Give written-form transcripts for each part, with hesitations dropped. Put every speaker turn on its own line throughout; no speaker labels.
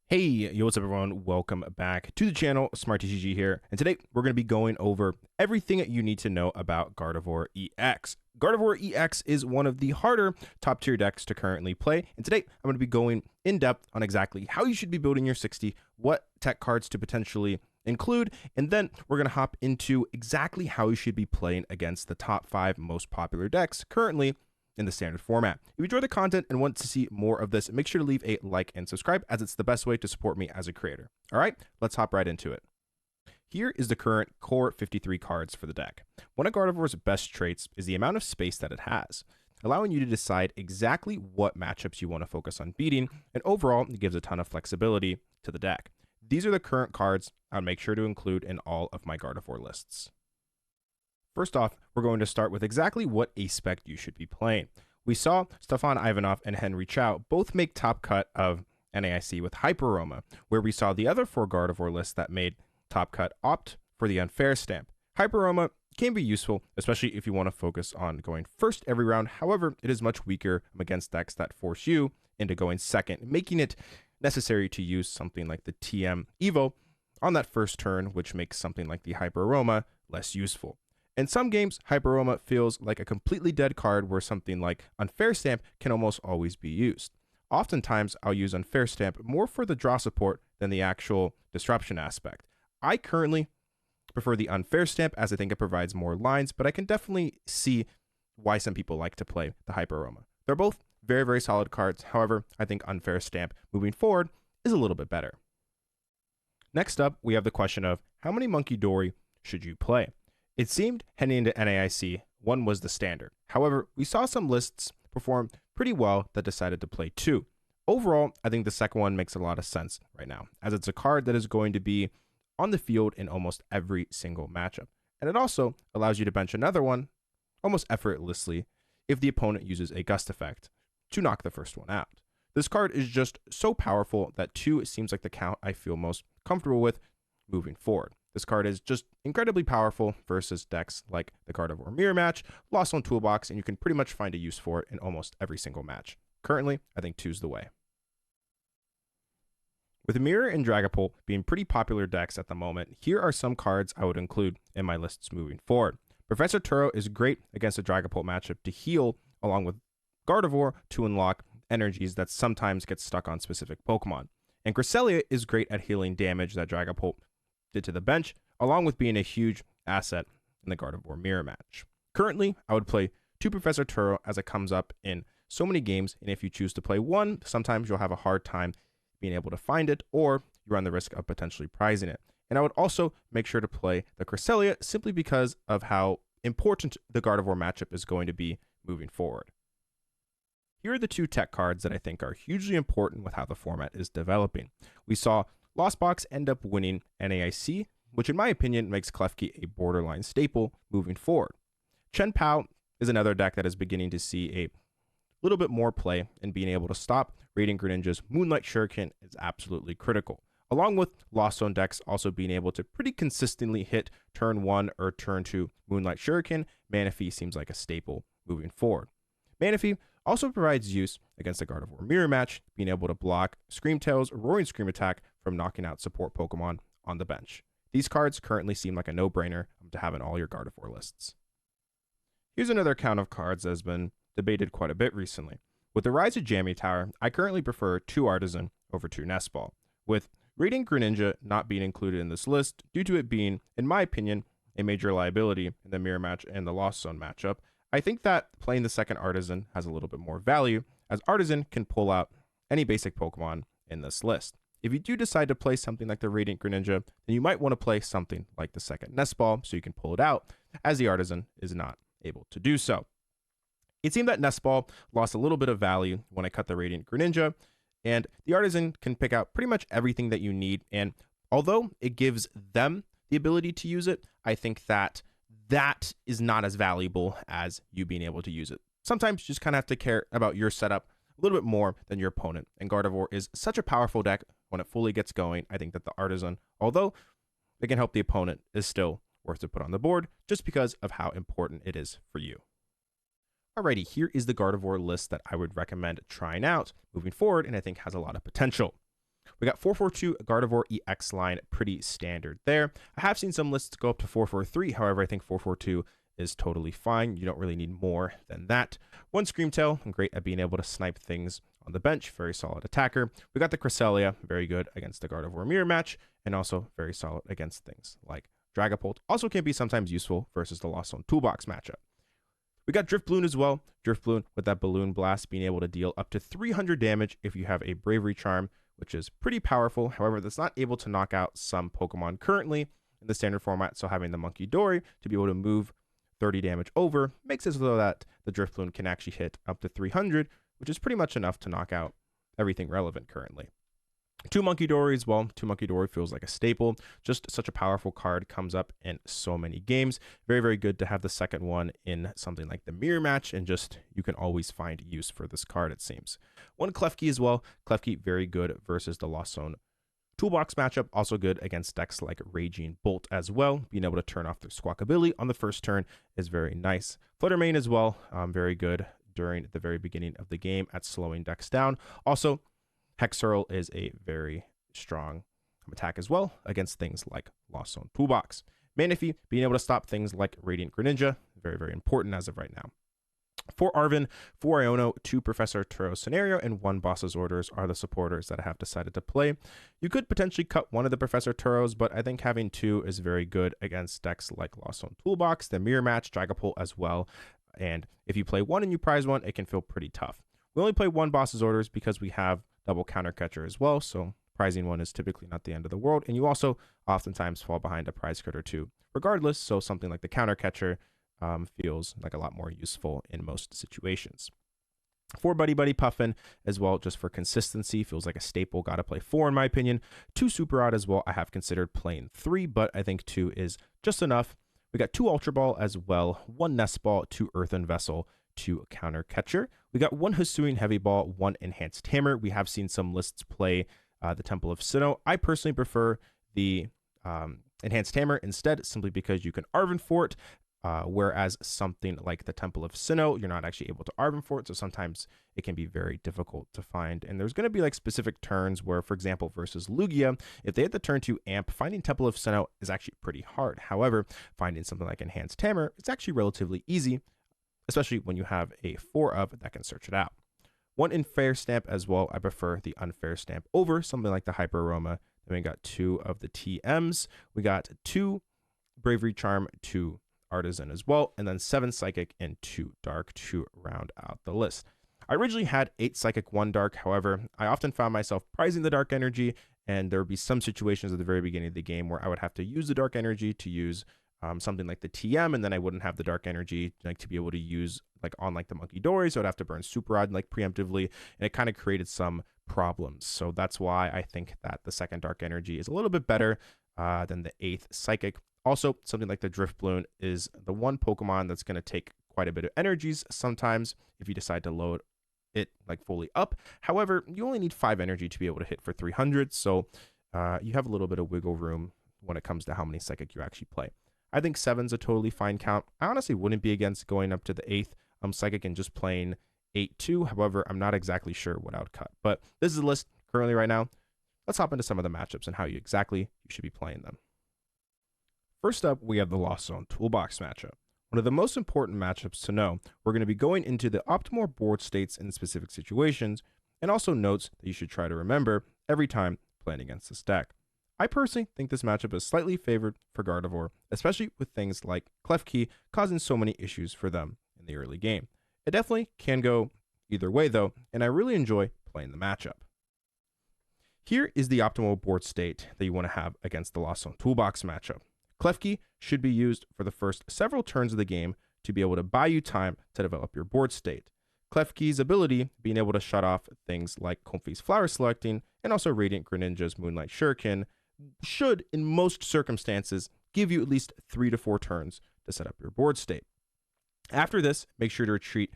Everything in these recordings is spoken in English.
Hey, yo, what's up everyone? Welcome back to the channel, Smart TCG here. And today we're going to be going over everything you need to know about Gardevoir EX. Gardevoir EX is one of the harder top tier decks to currently play. And today I'm going to be going in depth on exactly how you should be building your 60, what tech cards to potentially include, and then we're going to hop into exactly how you should be playing against the top 5 most popular decks currently in the standard format. If you enjoy the content and want to see more of this, make sure to leave a like and subscribe, as it's the best way to support me as a creator. All right, let's hop right into it. Here is the current core 53 cards for the deck. One of Gardevoir's best traits is the amount of space that it has, allowing you to decide exactly what matchups you want to focus on beating, and overall, it gives a ton of flexibility to the deck. These are the current cards I'll make sure to include in all of my Gardevoir lists. First off, we're going to start with exactly what aspect you should be playing. We saw Stefan Ivanov and Henry Chow both make top cut of NAIC with Hyper Aroma, where we saw the other 4 Gardevoir lists that made top cut opt for the unfair stamp. Hyper Aroma can be useful, especially if you want to focus on going first every round. However, it is much weaker against decks that force you into going second, making it necessary to use something like the TM Evo on that first turn, which makes something like the Hyper Aroma less useful. In some games, Hyper Aroma feels like a completely dead card where something like Unfair Stamp can almost always be used. Oftentimes, I'll use Unfair Stamp more for the draw support than the actual disruption aspect. I currently prefer the Unfair Stamp, as I think it provides more lines, but I can definitely see why some people like to play the Hyper Aroma. They're both very, very solid cards. However, I think Unfair Stamp moving forward is a little bit better. Next up, we have the question of how many Monkey Dory should you play? It seemed heading into NAIC, 1 was the standard. However, we saw some lists perform pretty well that decided to play 2. Overall, I think the second one makes a lot of sense right now, as it's a card that is going to be on the field in almost every single matchup. And it also allows you to bench another one almost effortlessly if the opponent uses a gust effect to knock the first one out. This card is just so powerful that 2 seems like the count I feel most comfortable with moving forward. This card is just incredibly powerful versus decks like the Gardevoir Mirror Match, Lost Zone Toolbox, and you can pretty much find a use for it in almost every single match. Currently, I think 2's the way. With Mirror and Dragapult being pretty popular decks at the moment, here are some cards I would include in my lists moving forward. Professor Turo is great against a Dragapult matchup to heal along with Gardevoir to unlock energies that sometimes get stuck on specific Pokemon. And Cresselia is great at healing damage that Dragapult did to the bench, along with being a huge asset in the Gardevoir Mirror Match. Currently, I would play 2 Professor Turo as it comes up in so many games, and if you choose to play 1, sometimes you'll have a hard time being able to find it, or you run the risk of potentially prizing it. And I would also make sure to play the Cresselia simply because of how important the Gardevoir matchup is going to be moving forward. Here are the 2 tech cards that I think are hugely important with how the format is developing. We saw Lost Box end up winning NAIC, which in my opinion makes Klefki a borderline staple moving forward. Chen Pao is another deck that is beginning to see a little bit more play, and being able to stop Radiant Greninja's Moonlight Shuriken is absolutely critical. Along with Lost Zone decks also being able to pretty consistently hit turn 1 or turn 2 Moonlight Shuriken, Manaphy seems like a staple moving forward. Manaphy also provides use against the Gardevoir Mirror Match, being able to block Screamtail's Roaring Scream attack from knocking out support Pokemon on the bench. These cards currently seem like a no-brainer to have in all your Gardevoir lists. Here's another account of cards that has been debated quite a bit recently. With the rise of Jammy Tower, I currently prefer 2 Artisan over 2 Nest Ball, with Radiant Greninja not being included in this list due to it being, in my opinion, a major liability in the Mirror Match and the Lost Zone matchup. I think that playing the second Artisan has a little bit more value, as Artisan can pull out any basic Pokemon in this list. If you do decide to play something like the Radiant Greninja, then you might want to play something like the second Nest Ball so you can pull it out, as the Artisan is not able to do so. It seemed that Nest Ball lost a little bit of value when I cut the Radiant Greninja, and the Artisan can pick out pretty much everything that you need, and although it gives them the ability to use it, I think that is not as valuable as you being able to use it. Sometimes you just kind of have to care about your setup a little bit more than your opponent, and Gardevoir is such a powerful deck when it fully gets going. I think that the Artisan, although it can help the opponent, is still worth to put on the board just because of how important it is for you. Alrighty, here is the Gardevoir list that I would recommend trying out moving forward, and I think has a lot of potential. We got 442 Gardevoir EX line, pretty standard there. I have seen some lists go up to 443. However, I think 442 is totally fine. You don't really need more than that. One Screamtail, great at being able to snipe things on the bench. Very solid attacker. We got the Cresselia, very good against the Gardevoir mirror match, and also very solid against things like Dragapult. Also can be sometimes useful versus the Lost Zone Toolbox matchup. We got Driftbloon as well. Driftbloon with that Balloon Blast being able to deal up to 300 damage if you have a Bravery Charm, which is pretty powerful. However, that's not able to knock out some Pokemon currently in the standard format, so having the Monkey Dory to be able to move 30 damage over makes it so that the Driftbloon can actually hit up to 300, which is pretty much enough to knock out everything relevant currently. 2 Monkey Dories, well, 2 Monkey Dory feels like a staple. Just such a powerful card, comes up in so many games. Very, very good to have the second one in something like the mirror match, and just you can always find use for this card, it seems. 1 Klefki as well. Klefki, very good versus the Lost Zone Toolbox matchup, also good against decks like Raging Bolt as well. Being able to turn off their Squawk ability on the first turn is very nice. Fluttermane as well, very good during the very beginning of the game at slowing decks down. Also, Hexhurl is a very strong attack as well against things like Lost Zone Toolbox. Manaphy, being able to stop things like Radiant Greninja, very, very important as of right now. 4 Arven, 4 Iono, 2 Professor Turo's Scenario, and 1 Boss's Orders are the supporters that I have decided to play. You could potentially cut one of the Professor Turo's, but I think having 2 is very good against decks like Lost Zone Toolbox, the Mirror Match, Dragapult as well. And if you play 1 and you prize 1, it can feel pretty tough. We only play 1 Boss's Orders because we have double Counter Catcher as well, so prizing 1 is typically not the end of the world, and you also oftentimes fall behind a prize card or 2 regardless, so something like the Counter Catcher feels like a lot more useful in most situations. 4 Buddy Buddy Puffin as well, just for consistency, feels like a staple. Gotta play 4 in my opinion. 2 Super Rod as well. I have considered playing 3, but I think 2 is just enough. We got 2 Ultra Ball as well, 1 Nest Ball, 2 Earthen Vessel, 2 Counter Catcher. We got 1 Hisuian Heavy Ball, 1 Enhanced Hammer. We have seen some lists play the Temple of Sinnoh. I personally prefer the Enhanced Hammer instead, simply because you can Arven for it, whereas something like the Temple of Sinnoh, you're not actually able to Arven for it, so sometimes it can be very difficult to find. And there's going to be like specific turns where, for example, versus Lugia, if they hit the turn 2 amp, finding Temple of Sinnoh is actually pretty hard. However, finding something like Enhanced Hammer, it's actually relatively easy, especially when you have a 4 of that can search it out. 1 Unfair Stamp as well. I prefer the Unfair Stamp over something like the Hyper Aroma. Then we got 2 of the TMs. We got 2 Bravery Charm, 2 Artisan as well, and then 7 Psychic and 2 Dark to round out the list. I originally had 8 Psychic, 1 Dark. However, I often found myself prizing the Dark Energy, and there would be some situations at the very beginning of the game where I would have to use the Dark Energy to use something like the TM, and then I wouldn't have the Dark Energy like to be able to use like on like the Monkey Dory, so I'd have to burn Super Rod like preemptively, and it kind of created some problems. So that's why I think that the second Dark Energy is a little bit better than the 8th Psychic. Also, something like the Driftbloon is the one Pokemon that's going to take quite a bit of energies sometimes if you decide to load it like fully up. However, you only need 5 energy to be able to hit for 300, so you have a little bit of wiggle room when it comes to how many Psychic you actually play. I think 7's a totally fine count. I honestly wouldn't be against going up to the 8th Psychic and just playing 8-2. However, I'm not exactly sure what I would cut. But this is the list currently right now. Let's hop into some of the matchups and how you should be playing them. First up, we have the Lost Zone Toolbox matchup. One of the most important matchups to know. We're going to be going into the optimal board states in specific situations, and also notes that you should try to remember every time playing against this deck. I personally think this matchup is slightly favored for Gardevoir, especially with things like Klefki causing so many issues for them in the early game. It definitely can go either way though, and I really enjoy playing the matchup. Here is the optimal board state that you want to have against the Lost Zone Toolbox matchup. Klefki should be used for the first several turns of the game to be able to buy you time to develop your board state. Klefki's ability, being able to shut off things like Comfey's Flower Selecting and also Radiant Greninja's Moonlight Shuriken, should, in most circumstances, give you at least 3 to 4 turns to set up your board state. After this, make sure to retreat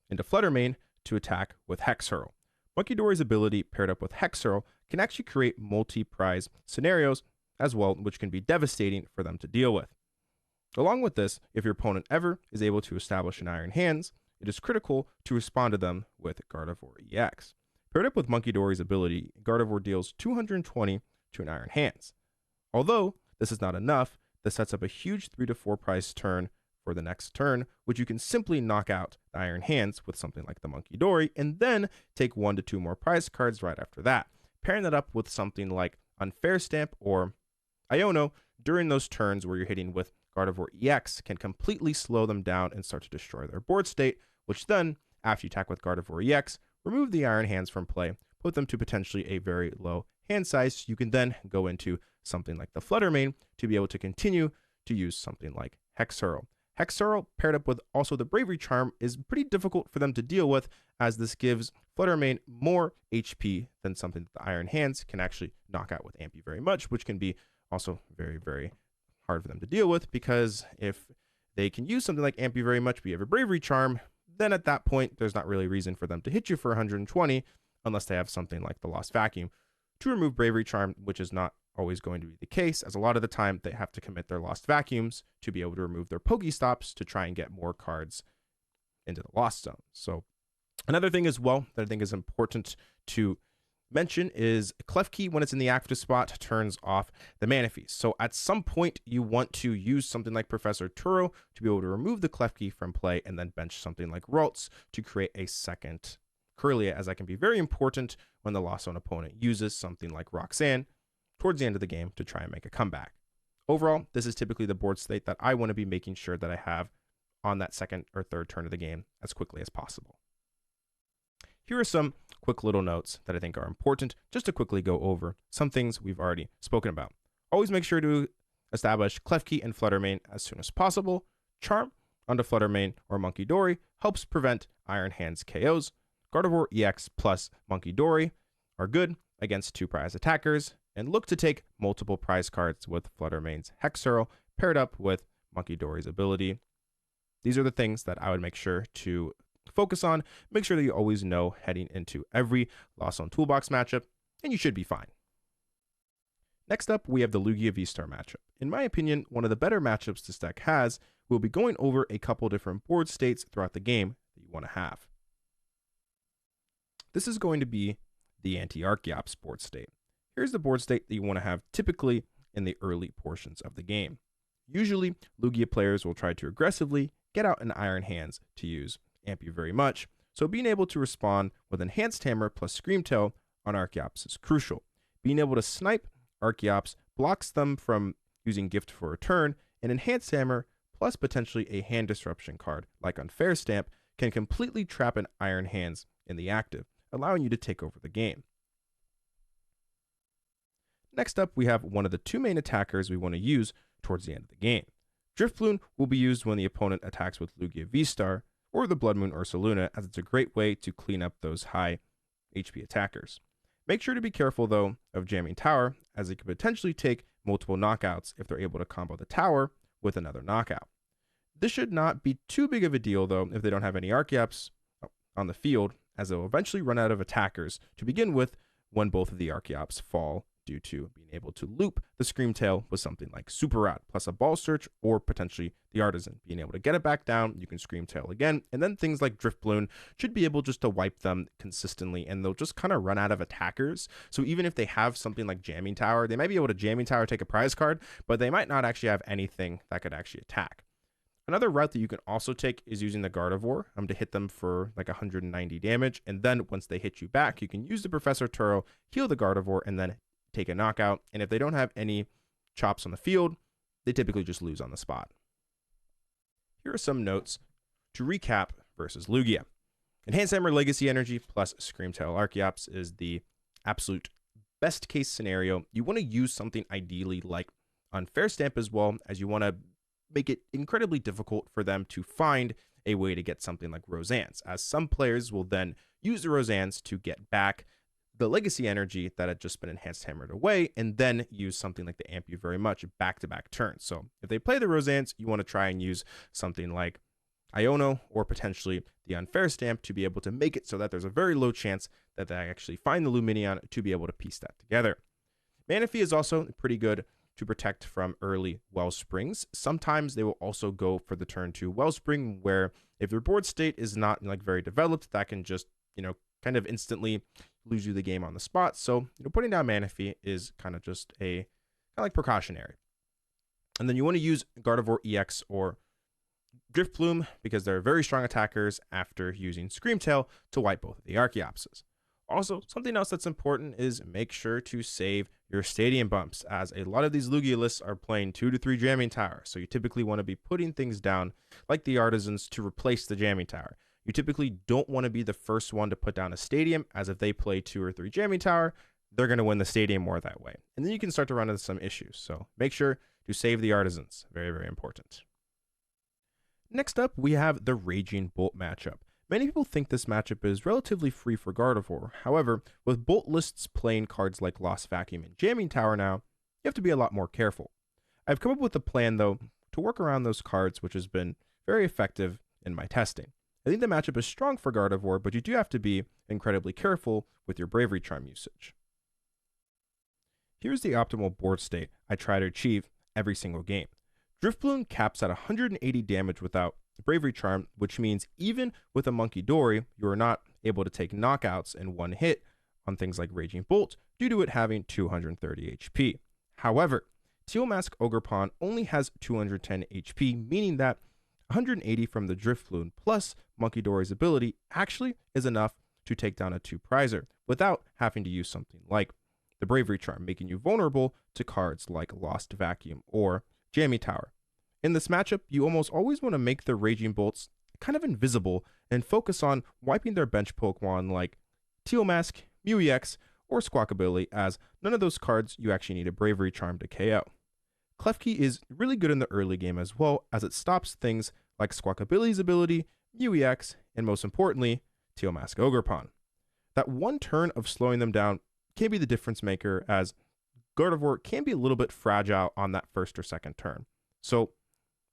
into Fluttermane to attack with Hexhurl. Monkey Dory's ability paired up with Hexhurl can actually create multi-prize scenarios as well, which can be devastating for them to deal with. Along with this, if your opponent ever is able to establish an Iron Hands, it is critical to respond to them with Gardevoir EX. Paired up with Monkey Dory's ability, Gardevoir deals 220 to an Iron Hands. Although this is not enough, this sets up a huge 3 to 4 prize turn for the next turn, which you can simply knock out the Iron Hands with something like the Monkey Dory, and then take 1 to 2 more prize cards right after that. Pairing that up with something like Unfair Stamp or Iono during those turns where you're hitting with Gardevoir EX can completely slow them down and start to destroy their board state, which then, after you attack with Gardevoir EX, remove the Iron Hands from play, put them to potentially a very low hand size. You can then go into something like the Flutter Mane to be able to continue to use something like Hex Hurl. Hex Hurl paired up with also the Bravery Charm is pretty difficult for them to deal with, as this gives Flutter Mane more HP than something that the Iron Hands can actually knock out with Ampy very much, which can be also very, very hard for them to deal with, because if they can use something like Ampy very much, but you have a Bravery Charm, then at that point, there's not really a reason for them to hit you for 120 unless they have something like the Lost Vacuum to remove Bravery Charm, which is not always going to be the case, as a lot of the time they have to commit their Lost Vacuums to be able to remove their Pokestops to try and get more cards into the Lost Zone. So another thing as well that I think is important to mention is Klefki, when it's in the active spot, turns off the Manaphy. So at some point you want to use something like Professor Turo to be able to remove the Klefki from play and then bench something like Ralts to create a second Kirlia, as that can be very important when the Lost Zone opponent uses something like Roxanne towards the end of the game to try and make a comeback. Overall, this is typically the board state that I want to be making sure that I have on that second or third turn of the game as quickly as possible. Here are some quick little notes that I think are important, just to quickly go over some things we've already spoken about. Always make sure to establish Klefki and Flutter Mane as soon as possible. Charm onto Flutter Mane or Monkey Dory helps prevent Iron Hands KOs. Gardevoir EX plus Monkey Dory are good against 2 prize attackers, and look to take multiple prize cards with Flutter Mane's Hex Hurl paired up with Monkey Dory's ability. These are the things that I would make sure to focus on. Make sure that you always know heading into every Lost Zone Toolbox matchup, and you should be fine. Next up, we have the Lugia V-Star matchup. In my opinion, one of the better matchups this deck has. We'll be going over a couple different board states throughout the game that you want to have. This is going to be the anti-Archeops board state. Here's the board state that you want to have typically in the early portions of the game. Usually, Lugia players will try to aggressively get out an Iron Hands to use Ampy very much, so being able to respond with Enhanced Hammer plus Screamtail on Archeops is crucial. Being able to snipe Archeops blocks them from using Gift for a turn, and Enhanced Hammer plus potentially a hand disruption card like Unfair Stamp can completely trap an Iron Hands in the active, allowing you to take over the game. Next up, we have one of the 2 main attackers we want to use towards the end of the game. Driftloon will be used when the opponent attacks with Lugia V-Star or the Blood Moon Ursaluna, as it's a great way to clean up those high HP attackers. Make sure to be careful, though, of Jamming Tower, as it could potentially take multiple knockouts if they're able to combo the tower with another knockout. This should not be too big of a deal, though, if they don't have any Archeops on the field, as they'll eventually run out of attackers to begin with when both of the Archeops fall, due to being able to loop the Screamtail with something like Super Rod plus a Ball Search, or potentially the Artisan. Being able to get it back down, you can Screamtail again, and then things like Driftloon should be able just to wipe them consistently, and they'll just kind of run out of attackers. So even if they have something like Jamming Tower, they might be able to Jamming Tower, take a prize card, but they might not actually have anything that could actually attack. Another route that you can also take is using the Gardevoir to hit them for like 190 damage, and then once they hit you back, you can use the Professor Turo, heal the Gardevoir, and then take a knockout. And if they don't have any chops on the field, they typically just lose on the spot. Here are some notes to recap versus Lugia. Enhanced Hammer Legacy Energy plus Screamtail Archeops is the absolute best case scenario. You want to use something ideally like Unfair Stamp as well, as you want to make it incredibly difficult for them to find a way to get something like Roseanne's, as some players will then use the Roseanne's to get back the legacy energy that had just been enhanced hammered away, and then use something like the Ampy very much back-to-back turns. So if they play the Roseanne's, you want to try and use something like Iono or potentially the Unfair Stamp to be able to make it so that there's a very low chance that they actually find the Luminion to be able to piece that together. Manaphy is also pretty good to protect from early Wellsprings. Sometimes they will also go for the turn 2 Wellspring, where if their board state is not like very developed, that can just, kind of instantly lose you the game on the spot. So, putting down Mana Fee is kind of just kind of like precautionary. And then you want to use Gardevoir EX or Driftplume because they're very strong attackers after using Screamtail to wipe both of the Archeopses. Also, something else that's important is make sure to save your stadium bumps, as a lot of these Lugia lists are playing 2 to 3 jamming towers, so you typically want to be putting things down like the artisans to replace the jamming tower. You typically don't want to be the first one to put down a stadium, as if they play 2 or 3 jamming tower, they're going to win the stadium more that way. And then you can start to run into some issues, so make sure to save the artisans. Very, very important. Next up, we have the Raging Bolt matchup. Many people think this matchup is relatively free for Gardevoir. However, with Bolt lists playing cards like Lost Vacuum and Jamming Tower now, you have to be a lot more careful. I've come up with a plan, though, to work around those cards, which has been very effective in my testing. I think the matchup is strong for Gardevoir, but you do have to be incredibly careful with your Bravery Charm usage. Here's the optimal board state I try to achieve every single game. Driftbloom caps at 180 damage without Bravery Charm, which means even with a Monkey Dory, you are not able to take knockouts in one hit on things like Raging Bolt due to it having 230 HP. However, Teal Mask Ogerpon only has 210 HP, meaning that 180 from the Driftbloom plus Monkey Dory's ability actually is enough to take down a 2-prizer without having to use something like the Bravery Charm, making you vulnerable to cards like Lost Vacuum or Jammy Tower. In this matchup, you almost always want to make the Raging Bolts kind of invisible and focus on wiping their bench Pokemon like Teal Mask, Mew EX, or Squawkabilly, as none of those cards you actually need a Bravery Charm to KO. Klefki is really good in the early game as well, as it stops things like Squawkabilly's ability, Mew EX, and most importantly, Teal Mask Ogerpon. That one turn of slowing them down can be the difference maker, as Gardevoir can be a little bit fragile on that first or second turn. So,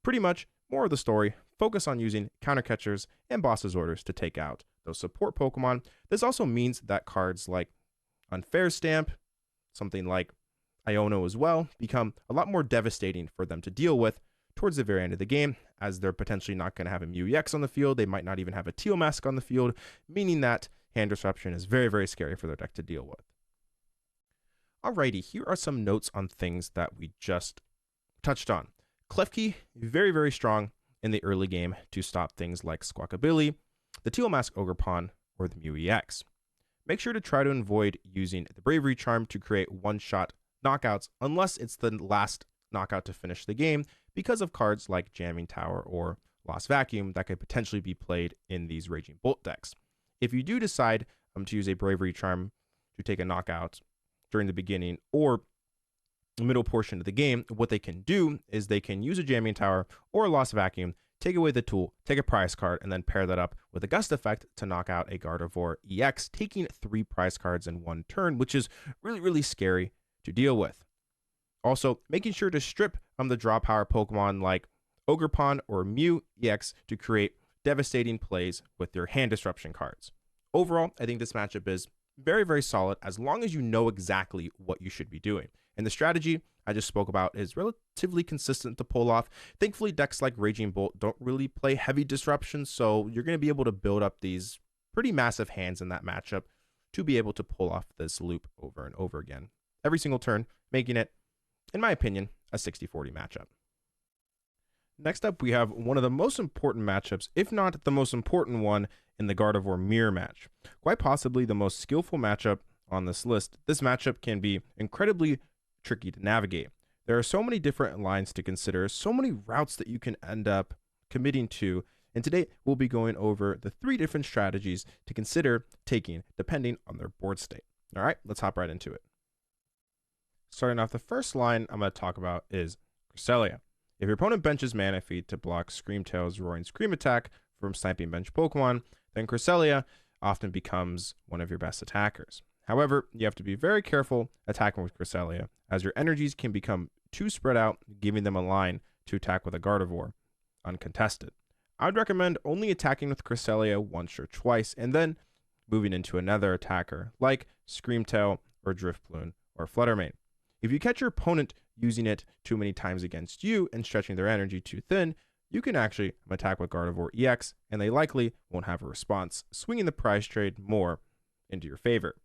pretty much, more of the story, focus on using counter catchers and boss's orders to take out those support Pokemon. This also means that cards like Unfair Stamp, something like Iono as well, become a lot more devastating for them to deal with towards the very end of the game, as they're potentially not going to have a Mew EX on the field. They might not even have a Teal Mask on the field, meaning that hand disruption is very, very scary for their deck to deal with. Alrighty, here are some notes on things that we just touched on. Klefki, very, very strong in the early game to stop things like Squawkabilly, the Teal Mask Ogerpon, or the Mew EX. Make sure to try to avoid using the Bravery Charm to create one-shot knockouts unless it's the last knockout to finish the game, because of cards like Jamming Tower or Lost Vacuum that could potentially be played in these Raging Bolt decks. If you do decide to use a Bravery Charm to take a knockout during the beginning or middle portion of the game, what they can do is they can use a Jamming Tower or a Lost Vacuum, take away the tool, take a prize card, and then pair that up with a Gust effect to knock out a Gardevoir EX, taking 3 prize cards in one turn, which is really, really scary to deal with. Also, making sure to strip the draw power Pokemon like Ogerpon or Mew EX to create devastating plays with your hand disruption cards. Overall, I think this matchup is very, very solid as long as you know exactly what you should be doing. And the strategy I just spoke about is relatively consistent to pull off. Thankfully, decks like Raging Bolt don't really play heavy disruption, so you're going to be able to build up these pretty massive hands in that matchup to be able to pull off this loop over and over again every single turn, making it, in my opinion, a 60-40 matchup. Next up, we have one of the most important matchups, if not the most important one, in the Gardevoir Mirror match. Quite possibly the most skillful matchup on this list. This matchup can be incredibly tricky to navigate. There are so many different lines to consider, so many routes that you can end up committing to, and today we'll be going over the 3 different strategies to consider taking depending on their board state. All right, let's hop right into it. Starting off, the first line I'm going to talk about is Cresselia. If your opponent benches Mana Fee to block Screamtail's Roaring Scream attack from sniping bench Pokemon, then Cresselia often becomes one of your best attackers. However, you have to be very careful attacking with Cresselia, as your energies can become too spread out, giving them a line to attack with a Gardevoir uncontested. I would recommend only attacking with Cresselia once or twice, and then moving into another attacker like Screamtail or Driftbloom or Fluttermane. If you catch your opponent using it too many times against you and stretching their energy too thin, you can actually attack with Gardevoir EX, and they likely won't have a response, swinging the prize trade more into your favor.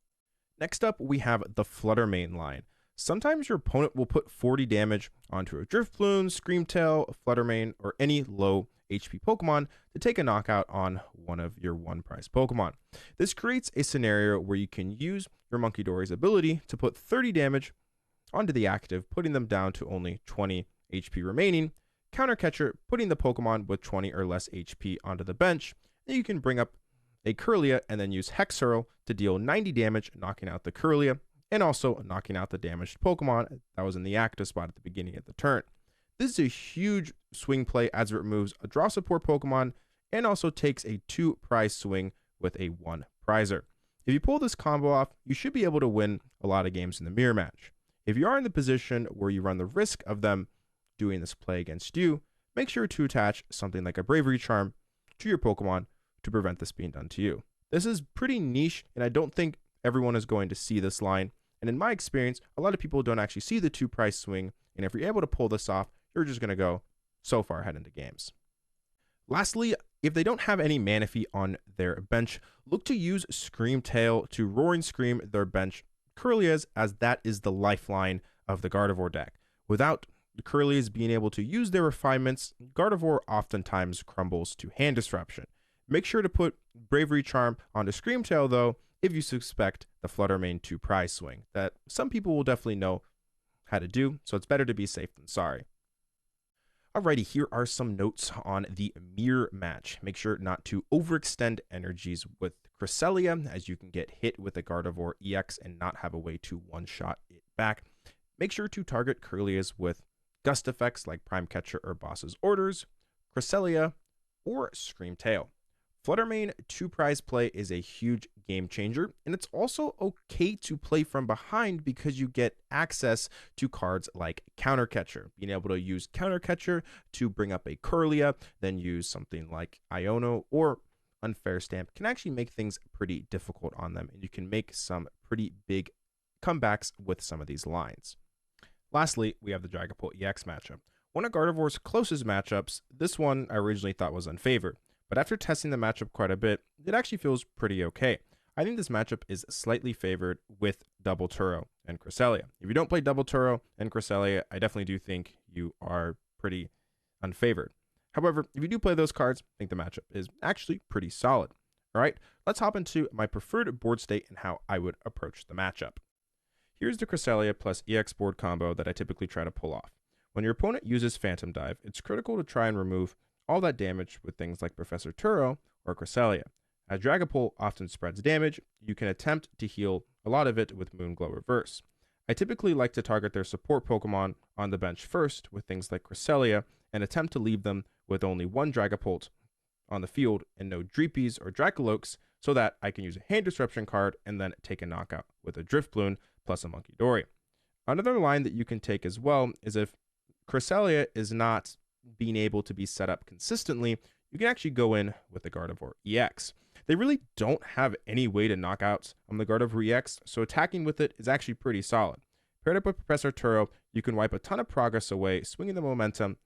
Next up, we have the Flutter Mane line. Sometimes your opponent will put 40 damage onto a Driftloon, Screamtail, Flutter Mane, or any low HP Pokemon to take a knockout on one of your one-prize Pokemon. This creates a scenario where you can use your Munkidori's ability to put 30 damage onto the active, putting them down to only 20 HP remaining. Counter Catcher, putting the Pokemon with 20 or less HP onto the bench. And you can bring up a Kirlia and then use Hex Hurl to deal 90 damage, knocking out the Kirlia, and also knocking out the damaged Pokemon that was in the active spot at the beginning of the turn. This is a huge swing play as it removes a draw support Pokemon and also takes a 2-prize swing with a 1-prizer. If you pull this combo off, you should be able to win a lot of games in the mirror match. If you are in the position where you run the risk of them doing this play against you, make sure to attach something like a Bravery Charm to your Pokemon to prevent this being done to you. This is pretty niche, and I don't think everyone is going to see this line. And in my experience, a lot of people don't actually see the 2-prize swing, and if you're able to pull this off, you're just going to go so far ahead into games. Lastly, if they don't have any Manaphy on their bench, look to use Screamtail to Roaring Scream their bench Kirlias, as that is the lifeline of the Gardevoir deck. Without the Kirlias being able to use their refinements, Gardevoir oftentimes crumbles to hand disruption. Make sure to put Bravery Charm onto Screamtail, though, if you suspect the Flutter Mane 2-prize swing that some people will definitely know how to do, so it's better to be safe than sorry. Alrighty, here are some notes on the mirror match. Make sure not to overextend energies with Cresselia, as you can get hit with a Gardevoir EX and not have a way to one-shot it back. Make sure to target Kirlias with gust effects like Prime Catcher or Boss's Orders, Cresselia, or Screamtail. Flutter Mane 2-prize play is a huge game changer, and it's also okay to play from behind because you get access to cards like Counter Catcher. Being able to use Counter Catcher to bring up a Kirlia, then use something like Iono or Unfair Stamp can actually make things pretty difficult on them, and you can make some pretty big comebacks with some of these lines. Lastly, we have the Dragapult EX matchup. One of Gardevoir's closest matchups, this one I originally thought was unfavored, but after testing the matchup quite a bit, it actually feels pretty okay. I think this matchup is slightly favored with Double Turo and Cresselia. If you don't play Double Turo and Cresselia, I definitely do think you are pretty unfavored. However, if you do play those cards, I think the matchup is actually pretty solid. All right, let's hop into my preferred board state and how I would approach the matchup. Here's the Cresselia plus EX board combo that I typically try to pull off. When your opponent uses Phantom Dive, it's critical to try and remove all that damage with things like Professor Turo or Cresselia. As Dragapult often spreads damage, you can attempt to heal a lot of it with Moonglow Reverse. I typically like to target their support Pokemon on the bench first with things like Cresselia and attempt to leave them with only one Dragapult on the field and no Dreepies or Dracoloaks so that I can use a hand disruption card and then take a knockout with a Driftloon plus a Munkidori. Another line that you can take as well is if Cresselia is not being able to be set up consistently, you can actually go in with the Gardevoir EX. They really don't have any way to knock out on the Gardevoir EX, so attacking with it is actually pretty solid. Paired up with Professor Turo, you can wipe a ton of progress away, swinging the momentum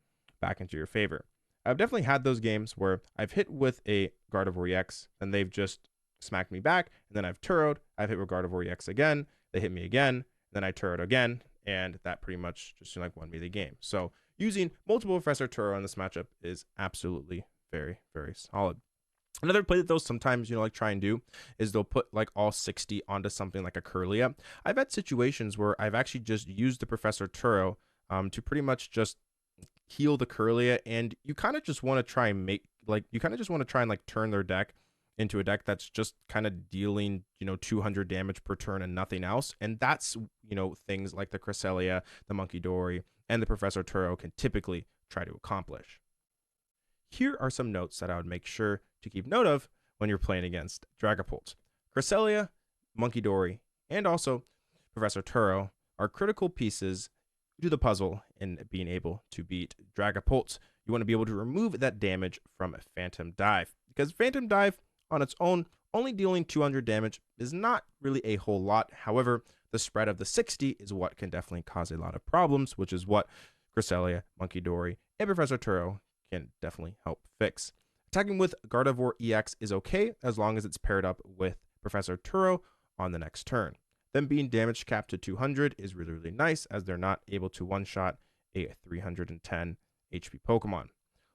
back into your favor. I've definitely had those games where I've hit with a Gardevoir EX, and they've just smacked me back, and then I've Turoed, I've hit with Gardevoir EX again, they hit me again, then I Turoed again, and that pretty much just won me the game. So using multiple Professor Turo in this matchup is absolutely very, very solid. Another play that they'll sometimes, like try and do is they'll put like all 60 onto something like a Kirlia. I've had situations where I've actually just used the Professor Turo to pretty much just heal the Kirlia, and you kind of just want to try and turn their deck into a deck that's just kind of dealing, 200 damage per turn and nothing else. And that's, things like the Cresselia, the Munkidori, and the Professor Turo can typically try to accomplish. Here are some notes that I would make sure to keep note of when you're playing against Dragapult. Cresselia, Munkidori, and also Professor Turo are critical pieces to the puzzle in being able to beat Dragapult. You want to be able to remove that damage from a Phantom Dive, because Phantom Dive on its own, only dealing 200 damage is not really a whole lot. However, the spread of the 60 is what can definitely cause a lot of problems, which is what Cresselia, Munkidori, and Professor Turo can definitely help fix. Attacking with Gardevoir EX is okay as long as it's paired up with Professor Turo on the next turn. Them being damage capped to 200 is really, really nice, as they're not able to one-shot a 310 HP Pokemon.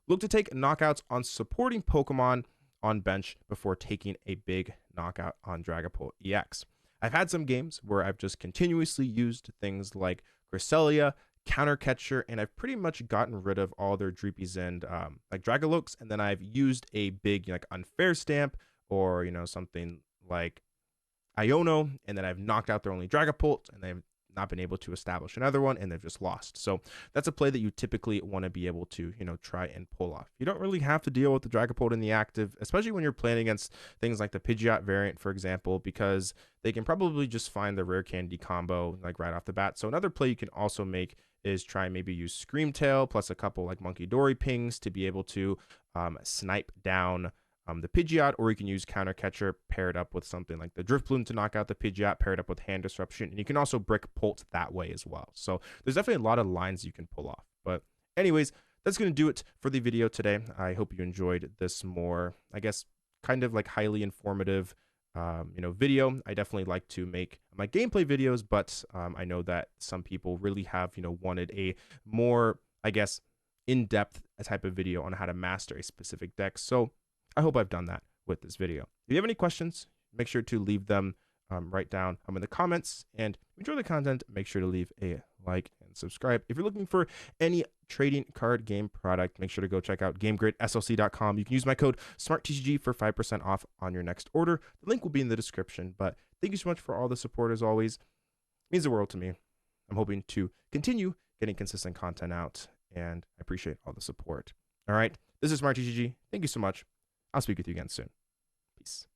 Look to take knockouts on supporting Pokemon on bench before taking a big knockout on Dragapult EX. I've had some games where I've just continuously used things like Cresselia, Counter Catcher, and I've pretty much gotten rid of all their Dreepies and like Dragaloaks, and then I've used a big like Unfair Stamp or something like Iono, and then I've knocked out their only Dragapult, and they've not been able to establish another one, and they've just lost. So that's a play that you typically want to be able to try and pull off. You don't really have to deal with the Dragapult in the active, especially when you're playing against things like the Pidgeot variant, for example, because they can probably just find the rare candy combo like right off the bat. So another play you can also make is try and maybe use Screamtail plus a couple like Monkey Dory pings to be able to snipe down the Pidgeot, or you can use Counter Catcher paired up with something like the Drifloon to knock out the Pidgeot, paired up with Hand Disruption, and you can also Brick Pult that way as well. So there's definitely a lot of lines you can pull off. But anyways, that's going to do it for the video today. I hope you enjoyed this more, I guess, kind of like highly informative video. I definitely like to make my gameplay videos, but I know that some people really have wanted a more, I guess, in-depth type of video on how to master a specific deck. So I hope I've done that with this video. If you have any questions, make sure to leave them right down in the comments. And if you enjoy the content, make sure to leave a like and subscribe. If you're looking for any trading card game product, make sure to go check out GameGridSLC.com. You can use my code SmartTCG for 5% off on your next order. The link will be in the description. But thank you so much for all the support as always. It means the world to me. I'm hoping to continue getting consistent content out, and I appreciate all the support. All right, this is SmartTCG. Thank you so much. I'll speak with you again soon. Peace.